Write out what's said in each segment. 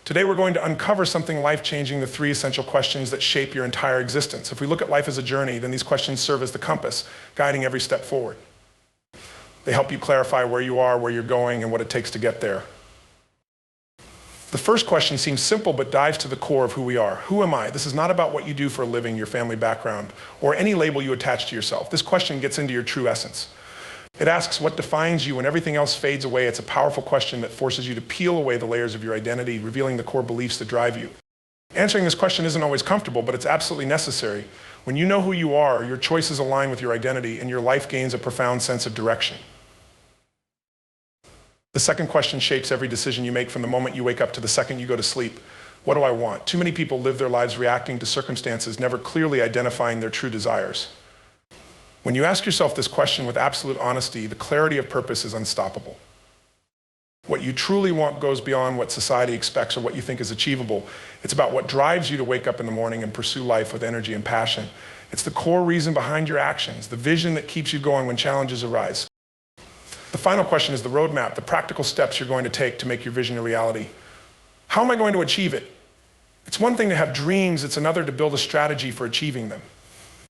Today we're going to uncover something life-changing, the 3 essential questions that shape your entire existence. If we look at life as a journey, then these questions serve as the compass, guiding every step forward. They help you clarify where you are, where you're going, and what it takes to get there. The first question seems simple, but dives to the core of who we are. Who am I? This is not about what you do for a living, your family background, or any label you attach to yourself. This question gets into your true essence. It asks what defines you when everything else fades away. It's a powerful question that forces you to peel away the layers of your identity, revealing the core beliefs that drive you. Answering this question isn't always comfortable, but it's absolutely necessary. When you know who you are, your choices align with your identity, and your life gains a profound sense of direction. The second question shapes every decision you make from the moment you wake up to the second you go to sleep. What do I want? Too many people live their lives reacting to circumstances, never clearly identifying their true desires. When you ask yourself this question with absolute honesty, the clarity of purpose is unstoppable. What you truly want goes beyond what society expects or what you think is achievable. It's about what drives you to wake up in the morning and pursue life with energy and passion. It's the core reason behind your actions, the vision that keeps you going when challenges arise. The final question is the roadmap, the practical steps you're going to take to make your vision a reality. How am I going to achieve it? It's one thing to have dreams, it's another to build a strategy for achieving them.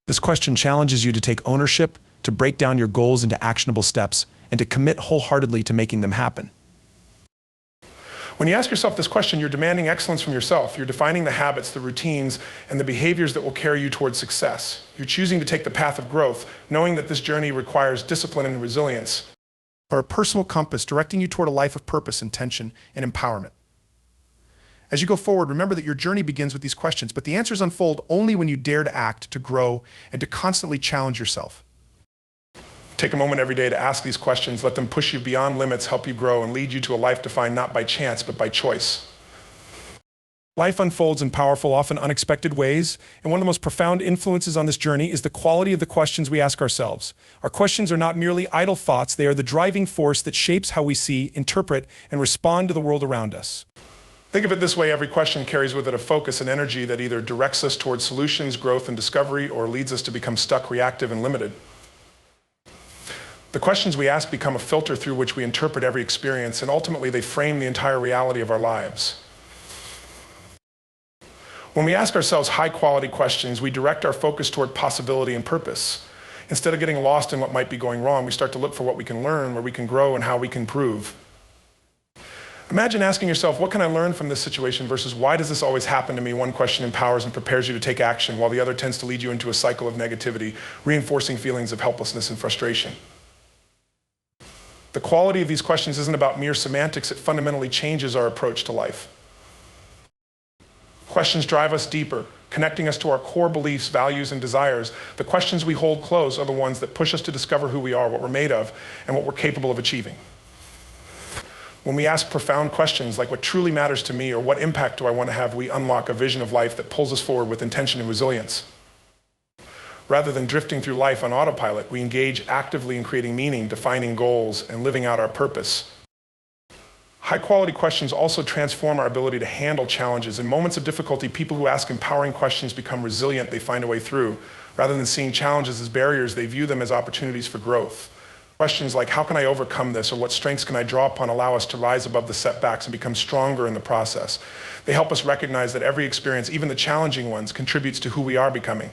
This question challenges you to take ownership, to break down your goals into actionable steps, and to commit wholeheartedly to making them happen. When you ask yourself this question, you're demanding excellence from yourself. You're defining the habits, the routines, and the behaviors that will carry you towards success. You're choosing to take the path of growth, knowing that this journey requires discipline and resilience. Or a personal compass directing you toward a life of purpose, intention, and empowerment. As you go forward, remember that your journey begins with these questions, but the answers unfold only when you dare to act, to grow, and to constantly challenge yourself. Take a moment every day to ask these questions. Let them push you beyond limits, help you grow, and lead you to a life defined not by chance, but by choice. Life unfolds in powerful, often unexpected ways, and one of the most profound influences on this journey is the quality of the questions we ask ourselves. Our questions are not merely idle thoughts, they are the driving force that shapes how we see, interpret, and respond to the world around us. Think of it this way, every question carries with it a focus and energy that either directs us towards solutions, growth, and discovery, or leads us to become stuck, reactive, and limited. The questions we ask become a filter through which we interpret every experience, and ultimately they frame the entire reality of our lives. When we ask ourselves high-quality questions, we direct our focus toward possibility and purpose. Instead of getting lost in what might be going wrong, we start to look for what we can learn, where we can grow, and how we can improve. Imagine asking yourself, what can I learn from this situation versus why does this always happen to me? One question empowers and prepares you to take action, while the other tends to lead you into a cycle of negativity, reinforcing feelings of helplessness and frustration. The quality of these questions isn't about mere semantics, it fundamentally changes our approach to life. Questions drive us deeper, connecting us to our core beliefs, values, and desires. The questions we hold close are the ones that push us to discover who we are, what we're made of, and what we're capable of achieving. When we ask profound questions like what truly matters to me or what impact do I want to have, we unlock a vision of life that pulls us forward with intention and resilience. Rather than drifting through life on autopilot, we engage actively in creating meaning, defining goals, and living out our purpose. High-quality questions also transform our ability to handle challenges. In moments of difficulty, people who ask empowering questions become resilient. They find a way through. Rather than seeing challenges as barriers, they view them as opportunities for growth. Questions like, how can I overcome this? Or what strengths can I draw upon allow us to rise above the setbacks and become stronger in the process? They help us recognize that every experience, even the challenging ones, contributes to who we are becoming.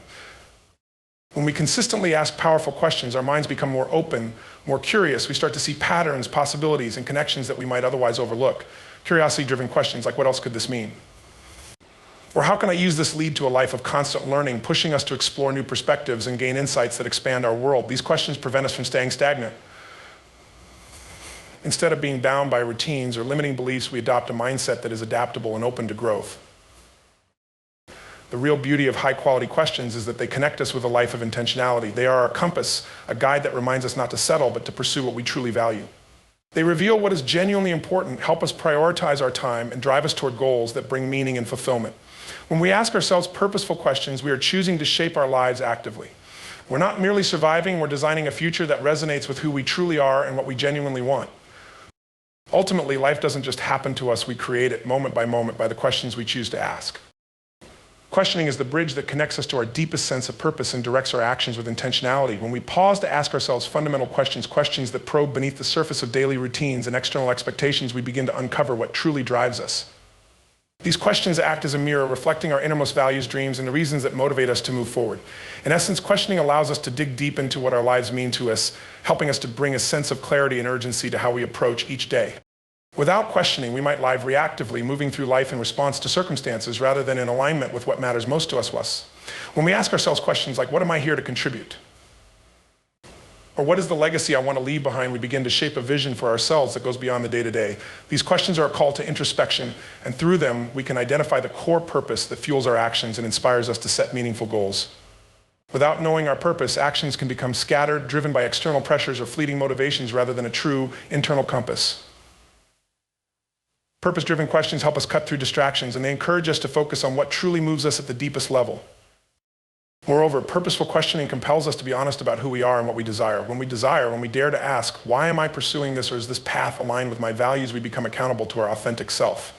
When we consistently ask powerful questions, our minds become more open, more curious. We start to see patterns, possibilities, and connections that we might otherwise overlook. Curiosity-driven questions like, what else could this mean? Or how can I use this lead to a life of constant learning, pushing us to explore new perspectives and gain insights that expand our world? These questions prevent us from staying stagnant. Instead of being bound by routines or limiting beliefs, we adopt a mindset that is adaptable and open to growth. The real beauty of high-quality questions is that they connect us with a life of intentionality. They are our compass, a guide that reminds us not to settle, but to pursue what we truly value. They reveal what is genuinely important, help us prioritize our time, and drive us toward goals that bring meaning and fulfillment. When we ask ourselves purposeful questions, we are choosing to shape our lives actively. We're not merely surviving, we're designing a future that resonates with who we truly are and what we genuinely want. Ultimately, life doesn't just happen to us, we create it moment by the questions we choose to ask. Questioning is the bridge that connects us to our deepest sense of purpose and directs our actions with intentionality. When we pause to ask ourselves fundamental questions, questions that probe beneath the surface of daily routines and external expectations, we begin to uncover what truly drives us. These questions act as a mirror, reflecting our innermost values, dreams, and the reasons that motivate us to move forward. In essence, questioning allows us to dig deep into what our lives mean to us, helping us to bring a sense of clarity and urgency to how we approach each day. Without questioning, we might live reactively, moving through life in response to circumstances rather than in alignment with what matters most to us. When we ask ourselves questions like, what am I here to contribute? Or what is the legacy I want to leave behind? We begin to shape a vision for ourselves that goes beyond the day-to-day. These questions are a call to introspection, and through them, we can identify the core purpose that fuels our actions and inspires us to set meaningful goals. Without knowing our purpose, actions can become scattered, driven by external pressures or fleeting motivations rather than a true internal compass. Purpose-driven questions help us cut through distractions, and they encourage us to focus on what truly moves us at the deepest level. Moreover, purposeful questioning compels us to be honest about who we are and what we desire. When we dare to ask, why am I pursuing this, or is this path aligned with my values, we become accountable to our authentic self.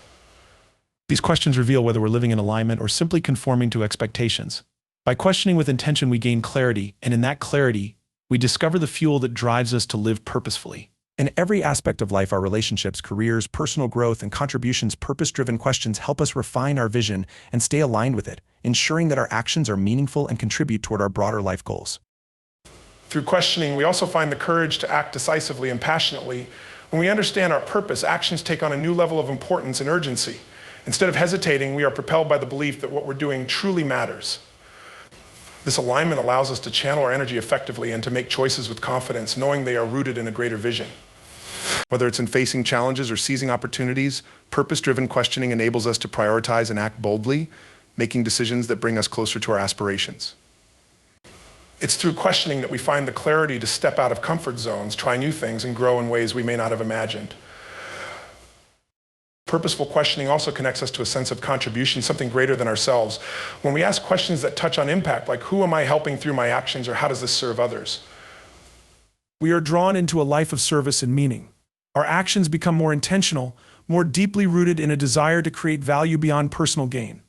These questions reveal whether we're living in alignment or simply conforming to expectations. By questioning with intention, we gain clarity, and in that clarity, we discover the fuel that drives us to live purposefully. In every aspect of life, our relationships, careers, personal growth, and contributions, purpose-driven questions help us refine our vision and stay aligned with it, ensuring that our actions are meaningful and contribute toward our broader life goals. Through questioning, we also find the courage to act decisively and passionately. When we understand our purpose, actions take on a new level of importance and urgency. Instead of hesitating, we are propelled by the belief that what we're doing truly matters. This alignment allows us to channel our energy effectively and to make choices with confidence, knowing they are rooted in a greater vision. Whether it's in facing challenges or seizing opportunities, purpose-driven questioning enables us to prioritize and act boldly, making decisions that bring us closer to our aspirations. It's through questioning that we find the clarity to step out of comfort zones, try new things, and grow in ways we may not have imagined. Purposeful questioning also connects us to a sense of contribution, something greater than ourselves. When we ask questions that touch on impact, like who am I helping through my actions, or how does this serve others, we are drawn into a life of service and meaning. Our actions become more intentional, more deeply rooted in a desire to create value beyond personal gain.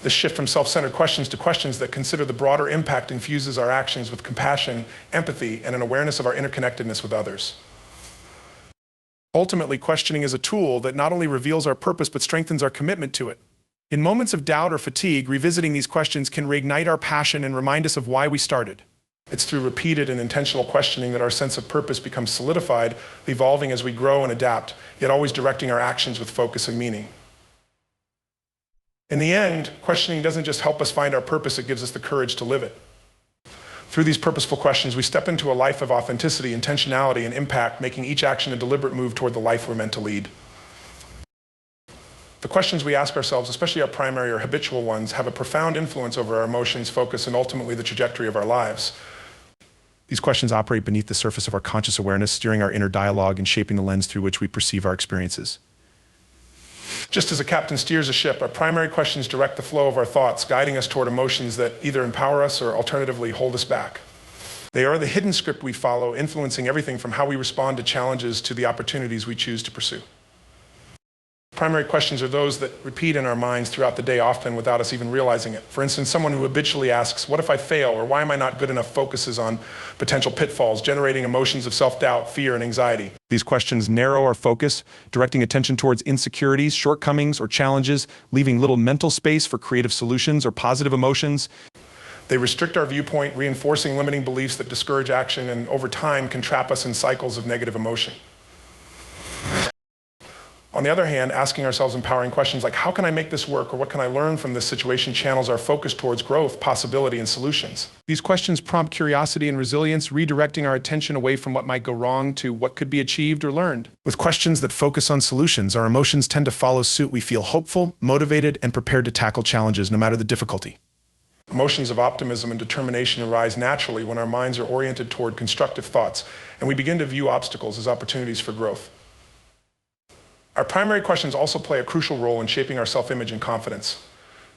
This shift from self-centered questions to questions that consider the broader impact infuses our actions with compassion, empathy, and an awareness of our interconnectedness with others. Ultimately, questioning is a tool that not only reveals our purpose but strengthens our commitment to it. In moments of doubt or fatigue, revisiting these questions can reignite our passion and remind us of why we started. It's through repeated and intentional questioning that our sense of purpose becomes solidified, evolving as we grow and adapt, yet always directing our actions with focus and meaning. In the end, questioning doesn't just help us find our purpose, it gives us the courage to live it. Through these purposeful questions, we step into a life of authenticity, intentionality, and impact, making each action a deliberate move toward the life we're meant to lead. The questions we ask ourselves, especially our primary or habitual ones, have a profound influence over our emotions, focus, and ultimately the trajectory of our lives. These questions operate beneath the surface of our conscious awareness, steering our inner dialogue and shaping the lens through which we perceive our experiences. Just as a captain steers a ship, our primary questions direct the flow of our thoughts, guiding us toward emotions that either empower us or alternatively hold us back. They are the hidden script we follow, influencing everything from how we respond to challenges to the opportunities we choose to pursue. Primary questions are those that repeat in our minds throughout the day, often without us even realizing it. For instance, someone who habitually asks, what if I fail, or why am I not good enough, focuses on potential pitfalls, generating emotions of self-doubt, fear, and anxiety. These questions narrow our focus, directing attention towards insecurities, shortcomings, or challenges, leaving little mental space for creative solutions or positive emotions. They restrict our viewpoint, reinforcing limiting beliefs that discourage action, and over time can trap us in cycles of negative emotion. On the other hand, asking ourselves empowering questions like, how can I make this work, or what can I learn from this situation, channels our focus towards growth, possibility, and solutions. These questions prompt curiosity and resilience, redirecting our attention away from what might go wrong to what could be achieved or learned. With questions that focus on solutions, our emotions tend to follow suit. We feel hopeful, motivated, and prepared to tackle challenges, no matter the difficulty. Emotions of optimism and determination arise naturally when our minds are oriented toward constructive thoughts, and we begin to view obstacles as opportunities for growth. Our primary questions also play a crucial role in shaping our self-image and confidence.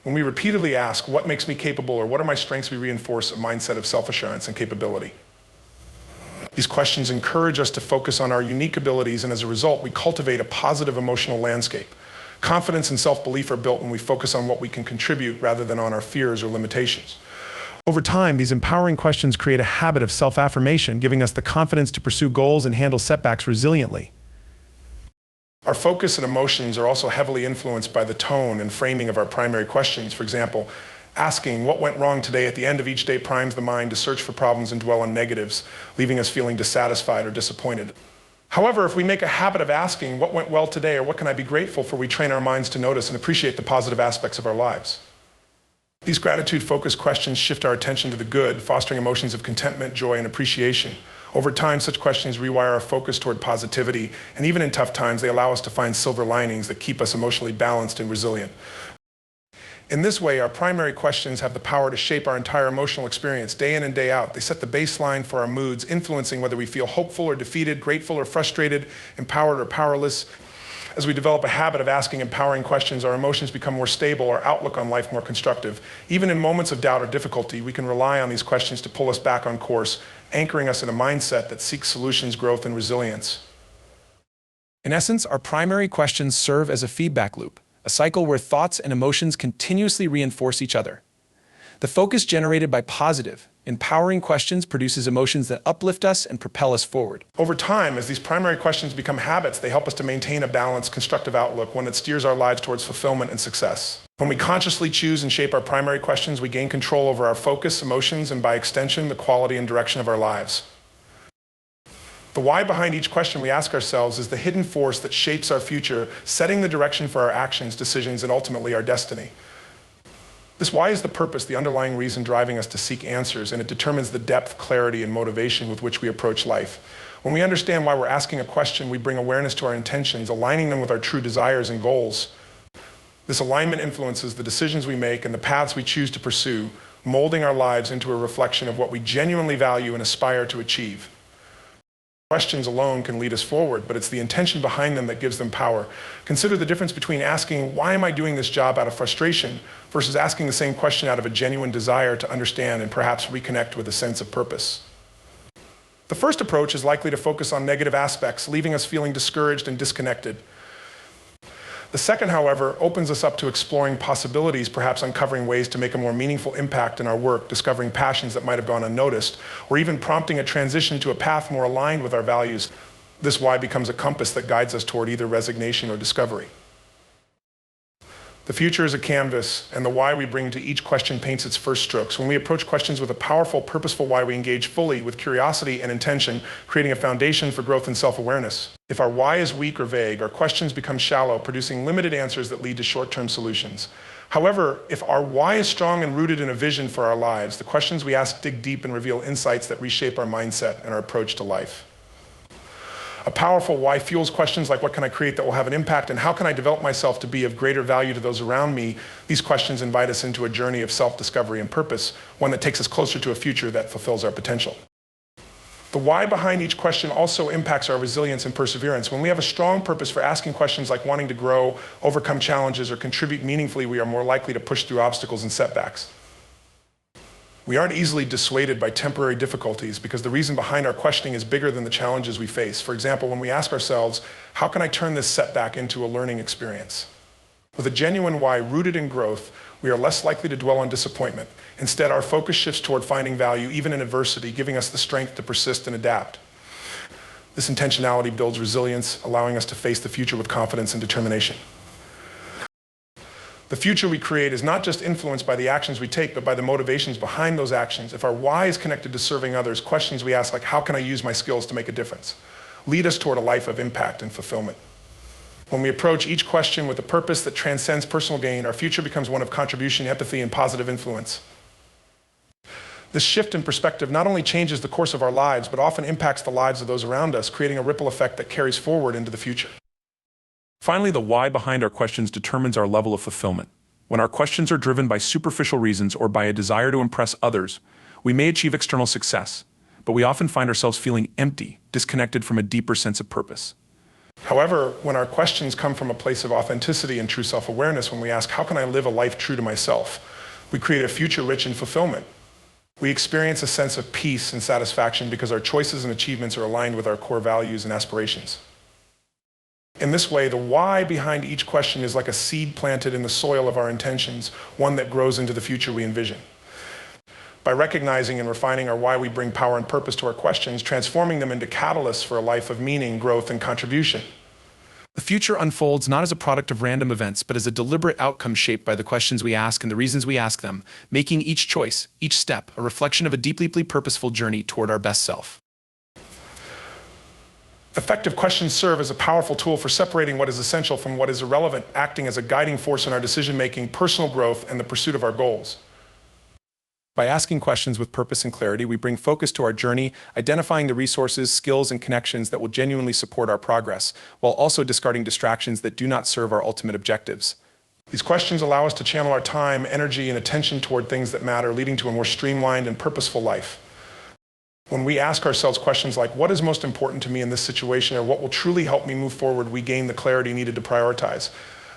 When we repeatedly ask, what makes me capable, or what are my strengths, we reinforce a mindset of self-assurance and capability. These questions encourage us to focus on our unique abilities, and as a result, we cultivate a positive emotional landscape. Confidence and self-belief are built when we focus on what we can contribute rather than on our fears or limitations. Over time, these empowering questions create a habit of self-affirmation, giving us the confidence to pursue goals and handle setbacks resiliently. Our focus and emotions are also heavily influenced by the tone and framing of our primary questions. For example, asking what went wrong today at the end of each day primes the mind to search for problems and dwell on negatives, leaving us feeling dissatisfied or disappointed. However, if we make a habit of asking what went well today or what can I be grateful for, we train our minds to notice and appreciate the positive aspects of our lives. These gratitude-focused questions shift our attention to the good, fostering emotions of contentment, joy, and appreciation. Over time, such questions rewire our focus toward positivity, and even in tough times, they allow us to find silver linings that keep us emotionally balanced and resilient. In this way, our primary questions have the power to shape our entire emotional experience day in and day out. They set the baseline for our moods, influencing whether we feel hopeful or defeated, grateful or frustrated, empowered or powerless. As we develop a habit of asking empowering questions, our emotions become more stable, our outlook on life more constructive. Even in moments of doubt or difficulty, we can rely on these questions to pull us back on course, anchoring us in a mindset that seeks solutions, growth, and resilience. In essence, our primary questions serve as a feedback loop, a cycle where thoughts and emotions continuously reinforce each other. The focus generated by positive, empowering questions produces emotions that uplift us and propel us forward. Over time, as these primary questions become habits, they help us to maintain a balanced, constructive outlook, one that steers our lives towards fulfillment and success. When we consciously choose and shape our primary questions, we gain control over our focus, emotions, and by extension, the quality and direction of our lives. The why behind each question we ask ourselves is the hidden force that shapes our future, setting the direction for our actions, decisions, and ultimately our destiny. This why is the purpose, the underlying reason driving us to seek answers, and it determines the depth, clarity, and motivation with which we approach life. When we understand why we're asking a question, we bring awareness to our intentions, aligning them with our true desires and goals. This alignment influences the decisions we make and the paths we choose to pursue, molding our lives into a reflection of what we genuinely value and aspire to achieve. Questions alone can lead us forward, but it's the intention behind them that gives them power. Consider the difference between asking, why am I doing this job out of frustration, versus asking the same question out of a genuine desire to understand and perhaps reconnect with a sense of purpose. The first approach is likely to focus on negative aspects, leaving us feeling discouraged and disconnected. The second, however, opens us up to exploring possibilities, perhaps uncovering ways to make a more meaningful impact in our work, discovering passions that might have gone unnoticed, or even prompting a transition to a path more aligned with our values. This why becomes a compass that guides us toward either resignation or discovery. The future is a canvas, and the why we bring to each question paints its first strokes. When we approach questions with a powerful, purposeful why, we engage fully with curiosity and intention, creating a foundation for growth and self-awareness. If our why is weak or vague, our questions become shallow, producing limited answers that lead to short-term solutions. However, if our why is strong and rooted in a vision for our lives, the questions we ask dig deep and reveal insights that reshape our mindset and our approach to life. A powerful why fuels questions like what can I create that will have an impact, and how can I develop myself to be of greater value to those around me? These questions invite us into a journey of self-discovery and purpose, one that takes us closer to a future that fulfills our potential. The why behind each question also impacts our resilience and perseverance. When we have a strong purpose for asking questions like wanting to grow, overcome challenges, or contribute meaningfully, we are more likely to push through obstacles and setbacks. We aren't easily dissuaded by temporary difficulties because the reason behind our questioning is bigger than the challenges we face. For example, when we ask ourselves, how can I turn this setback into a learning experience? With a genuine why rooted in growth, we are less likely to dwell on disappointment. Instead, our focus shifts toward finding value even in adversity, giving us the strength to persist and adapt. This intentionality builds resilience, allowing us to face the future with confidence and determination. The future we create is not just influenced by the actions we take, but by the motivations behind those actions. If our why is connected to serving others, questions we ask like, how can I use my skills to make a difference, lead us toward a life of impact and fulfillment. When we approach each question with a purpose that transcends personal gain, our future becomes one of contribution, empathy, and positive influence. This shift in perspective not only changes the course of our lives, but often impacts the lives of those around us, creating a ripple effect that carries forward into the future. Finally, the why behind our questions determines our level of fulfillment. When our questions are driven by superficial reasons or by a desire to impress others, we may achieve external success, but we often find ourselves feeling empty, disconnected from a deeper sense of purpose. However, when our questions come from a place of authenticity and true self-awareness, when we ask, how can I live a life true to myself, we create a future rich in fulfillment. We experience a sense of peace and satisfaction because our choices and achievements are aligned with our core values and aspirations. In this way, the why behind each question is like a seed planted in the soil of our intentions, one that grows into the future we envision. By recognizing and refining our why, we bring power and purpose to our questions, transforming them into catalysts for a life of meaning, growth, and contribution. The future unfolds not as a product of random events, but as a deliberate outcome shaped by the questions we ask and the reasons we ask them, making each choice, each step, a reflection of a deeply purposeful journey toward our best self. Effective questions serve as a powerful tool for separating what is essential from what is irrelevant, acting as a guiding force in our decision-making, personal growth, and the pursuit of our goals. By asking questions with purpose and clarity, we bring focus to our journey, identifying the resources, skills, and connections that will genuinely support our progress, while also discarding distractions that do not serve our ultimate objectives. These questions allow us to channel our time, energy, and attention toward things that matter, leading to a more streamlined and purposeful life. When we ask ourselves questions like, what is most important to me in this situation, or what will truly help me move forward, we gain the clarity needed to prioritize.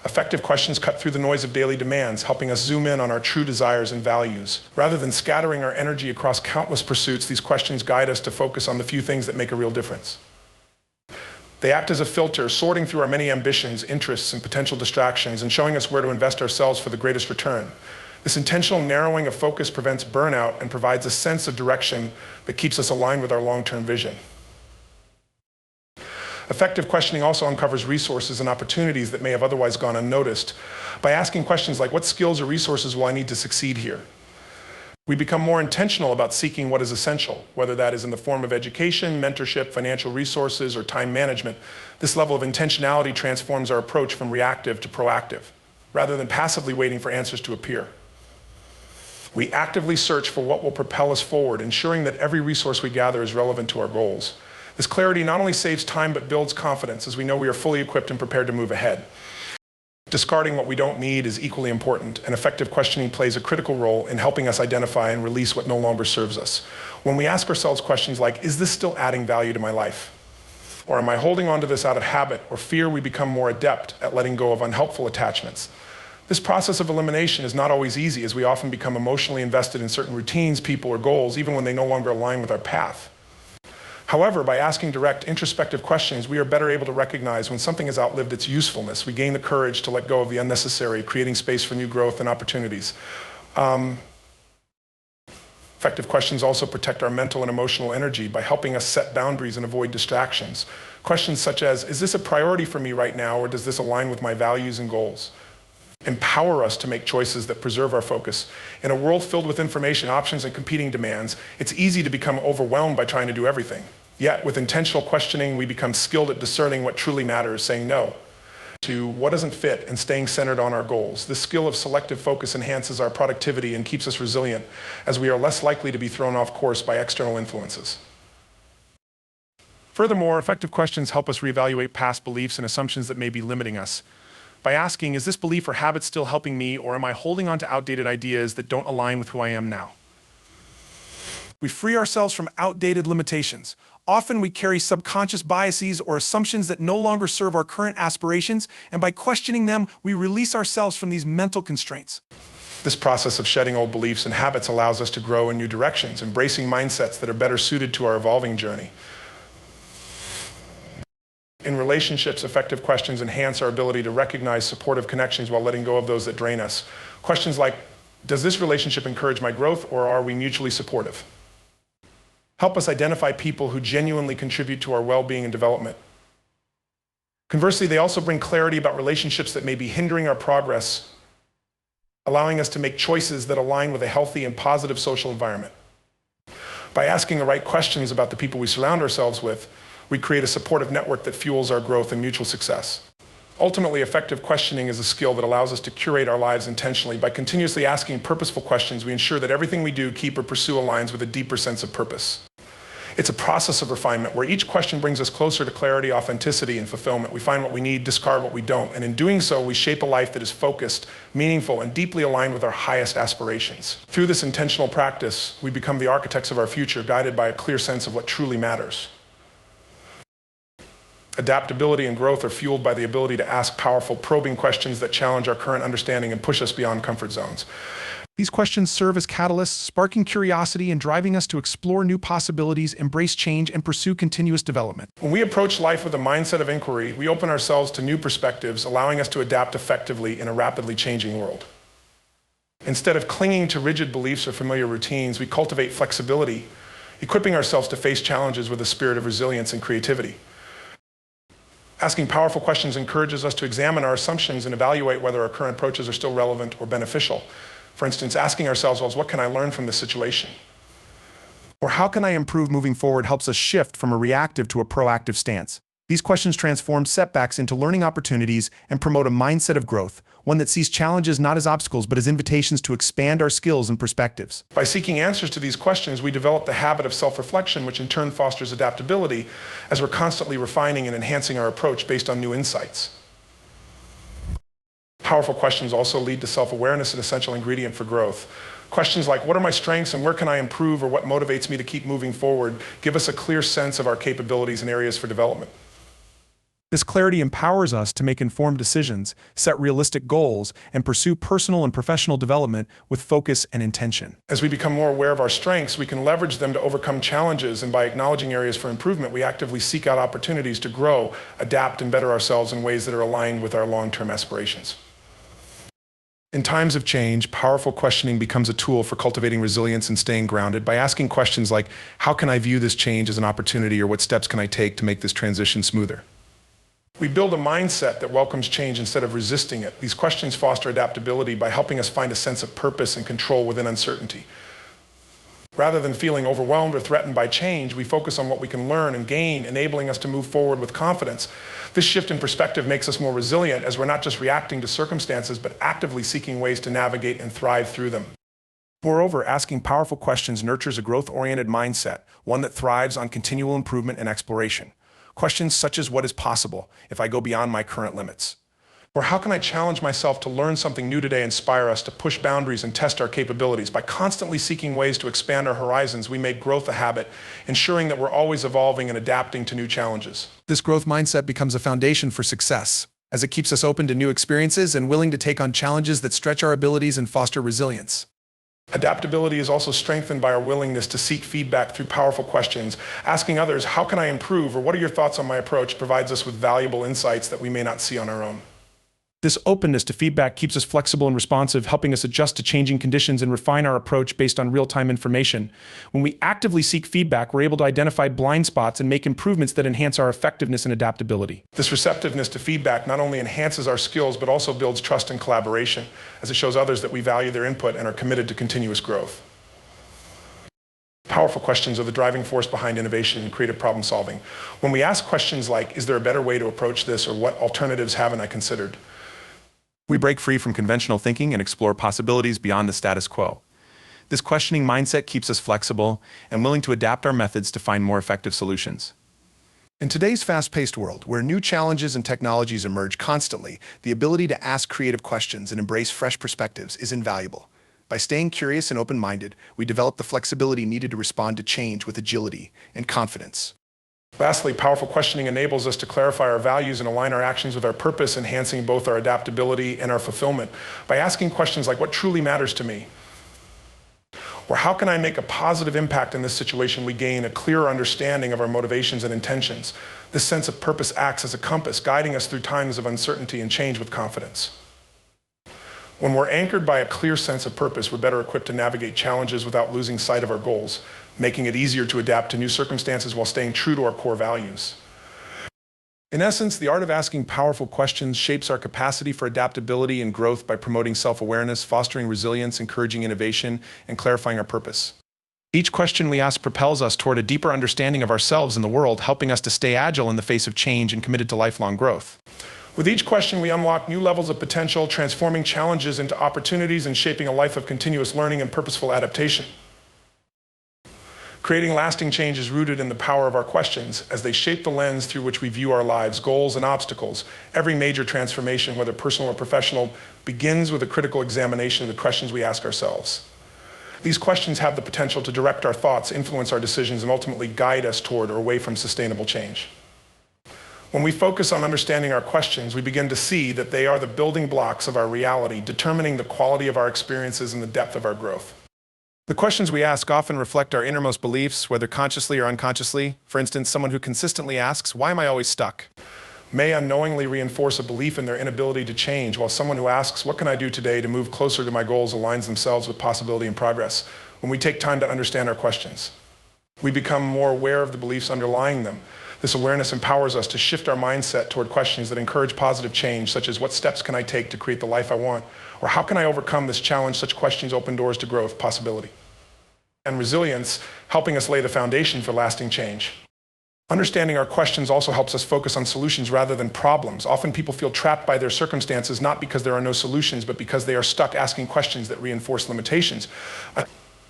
Effective questions cut through the noise of daily demands, helping us zoom in on our true desires and values. Rather than scattering our energy across countless pursuits, these questions guide us to focus on the few things that make a real difference. They act as a filter, sorting through our many ambitions, interests, and potential distractions, and showing us where to invest ourselves for the greatest return. This intentional narrowing of focus prevents burnout and provides a sense of direction that keeps us aligned with our long-term vision. Effective questioning also uncovers resources and opportunities that may have otherwise gone unnoticed. By asking questions like, what skills or resources will I need to succeed here? We become more intentional about seeking what is essential, whether that is in the form of education, mentorship, financial resources, or time management. This level of intentionality transforms our approach from reactive to proactive, rather than passively waiting for answers to appear. We actively search for what will propel us forward, ensuring that every resource we gather is relevant to our goals. This clarity not only saves time, but builds confidence, as we know we are fully equipped and prepared to move ahead. Discarding what we don't need is equally important, and effective questioning plays a critical role in helping us identify and release what no longer serves us. When we ask ourselves questions like, is this still adding value to my life? Or am I holding on to this out of habit or fear, we become more adept at letting go of unhelpful attachments. This process of elimination is not always easy, as we often become emotionally invested in certain routines, people, or goals, even when they no longer align with our path. However, by asking direct, introspective questions, we are better able to recognize when something has outlived its usefulness. We gain the courage to let go of the unnecessary, creating space for new growth and opportunities. Effective questions also protect our mental and emotional energy by helping us set boundaries and avoid distractions. Questions such as, is this a priority for me right now, or does this align with my values and goals? Empower us to make choices that preserve our focus. In a world filled with information, options, and competing demands, it's easy to become overwhelmed by trying to do everything. Yet, with intentional questioning, we become skilled at discerning what truly matters, saying no to what doesn't fit, and staying centered on our goals. This skill of selective focus enhances our productivity and keeps us resilient, as we are less likely to be thrown off course by external influences. Furthermore, effective questions help us reevaluate past beliefs and assumptions that may be limiting us. By asking, is this belief or habit still helping me, or am I holding on to outdated ideas that don't align with who I am now? We free ourselves from outdated limitations. Often we carry subconscious biases or assumptions that no longer serve our current aspirations, and by questioning them, we release ourselves from these mental constraints. This process of shedding old beliefs and habits allows us to grow in new directions, embracing mindsets that are better suited to our evolving journey. In relationships, effective questions enhance our ability to recognize supportive connections while letting go of those that drain us. Questions like, does this relationship encourage my growth, or are we mutually supportive? Help us identify people who genuinely contribute to our well-being and development. Conversely, they also bring clarity about relationships that may be hindering our progress, allowing us to make choices that align with a healthy and positive social environment. By asking the right questions about the people we surround ourselves with, we create a supportive network that fuels our growth and mutual success. Ultimately, effective questioning is a skill that allows us to curate our lives intentionally. By continuously asking purposeful questions, we ensure that everything we do, keep, or pursue aligns with a deeper sense of purpose. It's a process of refinement where each question brings us closer to clarity, authenticity, and fulfillment. We find what we need, discard what we don't, and in doing so, we shape a life that is focused, meaningful, and deeply aligned with our highest aspirations. Through this intentional practice, we become the architects of our future, guided by a clear sense of what truly matters. Adaptability and growth are fueled by the ability to ask powerful, probing questions that challenge our current understanding and push us beyond comfort zones. These questions serve as catalysts, sparking curiosity and driving us to explore new possibilities, embrace change, and pursue continuous development. When we approach life with a mindset of inquiry, we open ourselves to new perspectives, allowing us to adapt effectively in a rapidly changing world. Instead of clinging to rigid beliefs or familiar routines, we cultivate flexibility, equipping ourselves to face challenges with a spirit of resilience and creativity. Asking powerful questions encourages us to examine our assumptions and evaluate whether our current approaches are still relevant or beneficial. For instance, asking ourselves, well, what can I learn from this situation? Or how can I improve moving forward helps us shift from a reactive to a proactive stance. These questions transform setbacks into learning opportunities and promote a mindset of growth, one that sees challenges not as obstacles but as invitations to expand our skills and perspectives. By seeking answers to these questions, we develop the habit of self-reflection, which in turn fosters adaptability as we're constantly refining and enhancing our approach based on new insights. Powerful questions also lead to self-awareness, an essential ingredient for growth. Questions like, what are my strengths and where can I improve, or what motivates me to keep moving forward, give us a clear sense of our capabilities and areas for development. This clarity empowers us to make informed decisions, set realistic goals, and pursue personal and professional development with focus and intention. As we become more aware of our strengths, we can leverage them to overcome challenges, and by acknowledging areas for improvement, we actively seek out opportunities to grow, adapt, and better ourselves in ways that are aligned with our long-term aspirations. In times of change, powerful questioning becomes a tool for cultivating resilience and staying grounded by asking questions like, how can I view this change as an opportunity, or what steps can I take to make this transition smoother? We build a mindset that welcomes change instead of resisting it. These questions foster adaptability by helping us find a sense of purpose and control within uncertainty. Rather than feeling overwhelmed or threatened by change, we focus on what we can learn and gain, enabling us to move forward with confidence. This shift in perspective makes us more resilient, as we're not just reacting to circumstances, but actively seeking ways to navigate and thrive through them. Moreover, asking powerful questions nurtures a growth-oriented mindset, one that thrives on continual improvement and exploration. Questions such as, what is possible if I go beyond my current limits? Or how can I challenge myself to learn something new today, inspire us to push boundaries and test our capabilities? By constantly seeking ways to expand our horizons, we make growth a habit, ensuring that we're always evolving and adapting to new challenges. This growth mindset becomes a foundation for success, as it keeps us open to new experiences and willing to take on challenges that stretch our abilities and foster resilience. Adaptability is also strengthened by our willingness to seek feedback through powerful questions. Asking others, how can I improve, or what are your thoughts on my approach, provides us with valuable insights that we may not see on our own. This openness to feedback keeps us flexible and responsive, helping us adjust to changing conditions and refine our approach based on real-time information. When we actively seek feedback, we're able to identify blind spots and make improvements that enhance our effectiveness and adaptability. This receptiveness to feedback not only enhances our skills, but also builds trust and collaboration, as it shows others that we value their input and are committed to continuous growth. Powerful questions are the driving force behind innovation and creative problem solving. When we ask questions like, is there a better way to approach this, or what alternatives haven't I considered? We break free from conventional thinking and explore possibilities beyond the status quo. This questioning mindset keeps us flexible and willing to adapt our methods to find more effective solutions. In today's fast-paced world, where new challenges and technologies emerge constantly, the ability to ask creative questions and embrace fresh perspectives is invaluable. By staying curious and open-minded, we develop the flexibility needed to respond to change with agility and confidence. Lastly, powerful questioning enables us to clarify our values and align our actions with our purpose, enhancing both our adaptability and our fulfillment. By asking questions like, what truly matters to me? Or how can I make a positive impact in this situation, we gain a clearer understanding of our motivations and intentions. This sense of purpose acts as a compass, guiding us through times of uncertainty and change with confidence. When we're anchored by a clear sense of purpose, we're better equipped to navigate challenges without losing sight of our goals, making it easier to adapt to new circumstances while staying true to our core values. In essence, the art of asking powerful questions shapes our capacity for adaptability and growth by promoting self-awareness, fostering resilience, encouraging innovation, and clarifying our purpose. Each question we ask propels us toward a deeper understanding of ourselves and the world, helping us to stay agile in the face of change and committed to lifelong growth. With each question, we unlock new levels of potential, transforming challenges into opportunities and shaping a life of continuous learning and purposeful adaptation. Creating lasting change is rooted in the power of our questions, as they shape the lens through which we view our lives, goals, and obstacles. Every major transformation, whether personal or professional, begins with a critical examination of the questions we ask ourselves. These questions have the potential to direct our thoughts, influence our decisions, and ultimately guide us toward or away from sustainable change. When we focus on understanding our questions, we begin to see that they are the building blocks of our reality, determining the quality of our experiences and the depth of our growth. The questions we ask often reflect our innermost beliefs, whether consciously or unconsciously. For instance, someone who consistently asks, "Why am I always stuck?" may unknowingly reinforce a belief in their inability to change, while someone who asks, "What can I do today to move closer to my goals?" aligns themselves with possibility and progress. When we take time to understand our questions, we become more aware of the beliefs underlying them. This awareness empowers us to shift our mindset toward questions that encourage positive change, such as what steps can I take to create the life I want? Or how can I overcome this challenge? Such questions open doors to growth, possibility, and resilience, helping us lay the foundation for lasting change. Understanding our questions also helps us focus on solutions rather than problems. Often people feel trapped by their circumstances, not because there are no solutions, but because they are stuck asking questions that reinforce limitations.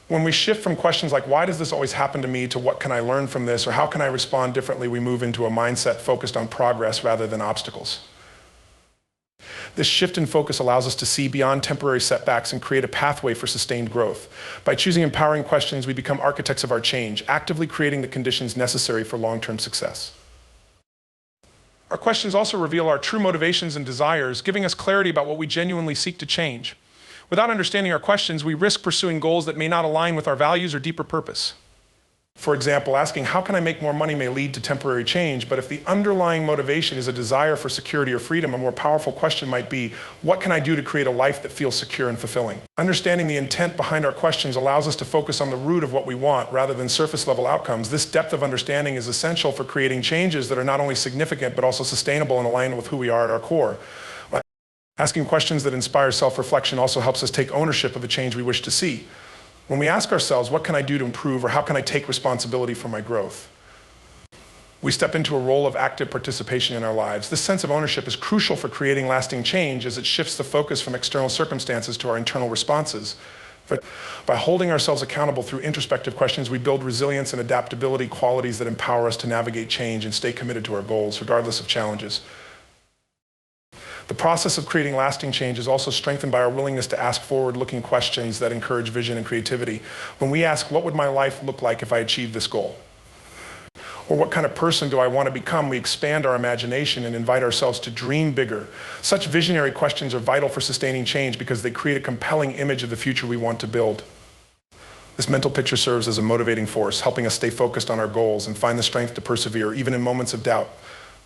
When we shift from questions like, why does this always happen to me, to what can I learn from this, or how can I respond differently, we move into a mindset focused on progress rather than obstacles. This shift in focus allows us to see beyond temporary setbacks and create a pathway for sustained growth. By choosing empowering questions, we become architects of our change, actively creating the conditions necessary for long-term success. Our questions also reveal our true motivations and desires, giving us clarity about what we genuinely seek to change. Without understanding our questions, we risk pursuing goals that may not align with our values or deeper purpose. For example, asking, how can I make more money, may lead to temporary change, but if the underlying motivation is a desire for security or freedom, a more powerful question might be, what can I do to create a life that feels secure and fulfilling? Understanding the intent behind our questions allows us to focus on the root of what we want rather than surface-level outcomes. This depth of understanding is essential for creating changes that are not only significant, but also sustainable and aligned with who we are at our core. Asking questions that inspire self-reflection also helps us take ownership of the change we wish to see. When we ask ourselves, what can I do to improve, or how can I take responsibility for my growth? We step into a role of active participation in our lives. This sense of ownership is crucial for creating lasting change, as it shifts the focus from external circumstances to our internal responses. But by holding ourselves accountable through introspective questions, we build resilience and adaptability, qualities that empower us to navigate change and stay committed to our goals, regardless of challenges. The process of creating lasting change is also strengthened by our willingness to ask forward-looking questions that encourage vision and creativity. When we ask, what would my life look like if I achieved this goal? Or what kind of person do I want to become? We expand our imagination and invite ourselves to dream bigger. Such visionary questions are vital for sustaining change because they create a compelling image of the future we want to build. This mental picture serves as a motivating force, helping us stay focused on our goals and find the strength to persevere, even in moments of doubt.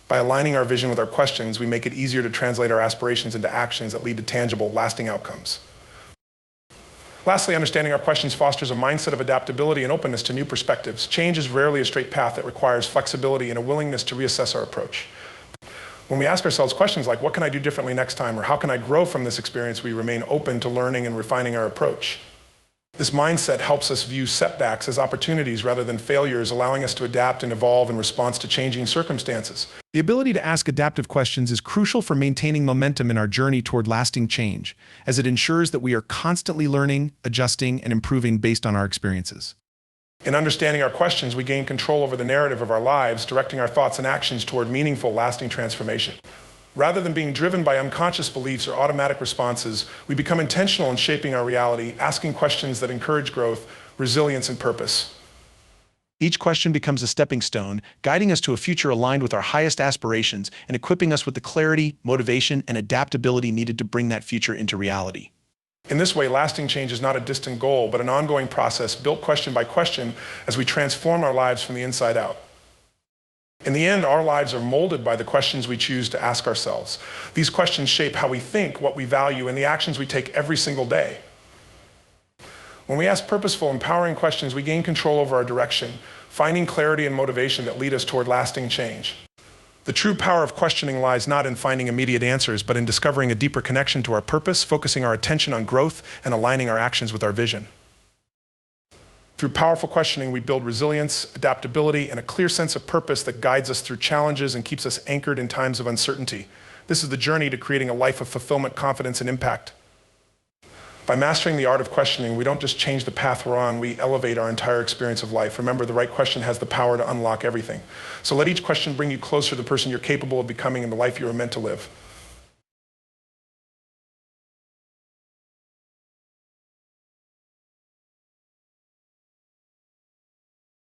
By aligning our vision with our questions, we make it easier to translate our aspirations into actions that lead to tangible, lasting outcomes. Lastly, understanding our questions fosters a mindset of adaptability and openness to new perspectives. Change is rarely a straight path that requires flexibility and a willingness to reassess our approach. When we ask ourselves questions like, what can I do differently next time, or how can I grow from this experience, we remain open to learning and refining our approach. This mindset helps us view setbacks as opportunities rather than failures, allowing us to adapt and evolve in response to changing circumstances. The ability to ask adaptive questions is crucial for maintaining momentum in our journey toward lasting change, as it ensures that we are constantly learning, adjusting, and improving based on our experiences. In understanding our questions, we gain control over the narrative of our lives, directing our thoughts and actions toward meaningful, lasting transformation. Rather than being driven by unconscious beliefs or automatic responses, we become intentional in shaping our reality, asking questions that encourage growth, resilience, and purpose. Each question becomes a stepping stone, guiding us to a future aligned with our highest aspirations and equipping us with the clarity, motivation, and adaptability needed to bring that future into reality. In this way, lasting change is not a distant goal, but an ongoing process built question by question as we transform our lives from the inside out. In the end, our lives are molded by the questions we choose to ask ourselves. These questions shape how we think, what we value, and the actions we take every single day. When we ask purposeful, empowering questions, we gain control over our direction, finding clarity and motivation that lead us toward lasting change. The true power of questioning lies not in finding immediate answers, but in discovering a deeper connection to our purpose, focusing our attention on growth, and aligning our actions with our vision. Through powerful questioning, we build resilience, adaptability, and a clear sense of purpose that guides us through challenges and keeps us anchored in times of uncertainty. This is the journey to creating a life of fulfillment, confidence, and impact. By mastering the art of questioning, we don't just change the path we're on, we elevate our entire experience of life. Remember, the right question has the power to unlock everything. So let each question bring you closer to the person you're capable of becoming and the life you are meant to live.